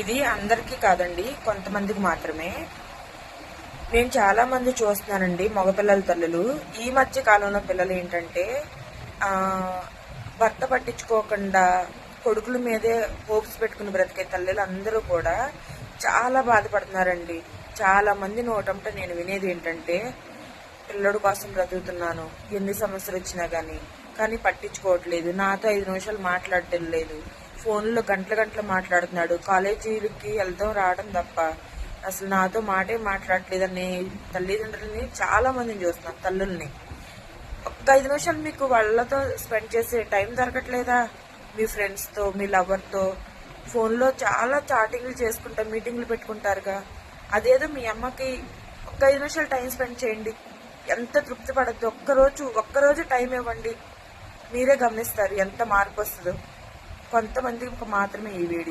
ఇది అందరికీ కాదండి, కొంతమందికి మాత్రమే. నేను చాలా మంది చూస్తున్నానండి మగపిల్లల తల్లులు. ఈ మధ్య కాలంలో పిల్లలు ఏంటంటే భర్త పట్టించుకోకుండా కొడుకుల మీదే హోప్స్ పెట్టుకుని బ్రతికే తల్లులు అందరూ కూడా చాలా బాధపడుతున్నారండి. చాలా మంది నోటంట నేను వినేది ఏంటంటే, పిల్లడు కోసం బ్రతుకుతున్నాను, ఎన్ని సమస్యలు వచ్చినా కానీ పట్టించుకోవట్లేదు, నాతో 5 నిమిషాలు మాట్లాడటం లేదు, ఫోన్లో గంటల గంటలు మాట్లాడుతున్నాడు, కాలేజీలకి వెళ్తాం రావడం తప్ప అసలు నాతో మాటే మాట్లాడట్లేదని తల్లిదండ్రులని చాలా మందిని చూస్తున్నాను. తల్లుల్ని ఒక్క 5 నిమిషాలు మీకు వాళ్ళతో స్పెండ్ చేసే టైం దొరకట్లేదా? మీ ఫ్రెండ్స్తో, మీ లవర్తో ఫోన్లో చాలా చాటింగ్లు చేసుకుంటా మీటింగ్లు పెట్టుకుంటారుగా. అదేదో మీ అమ్మకి ఒక్క 5 నిమిషాలు టైం స్పెండ్ చేయండి, ఎంత తృప్తి పడద్దు. ఒక్కరోజు టైం ఇవ్వండి, మీరే గమనిస్తారు ఎంత మార్పు వస్తుందో. కొంతమందికి మాత్రమే ఈ వీడియో.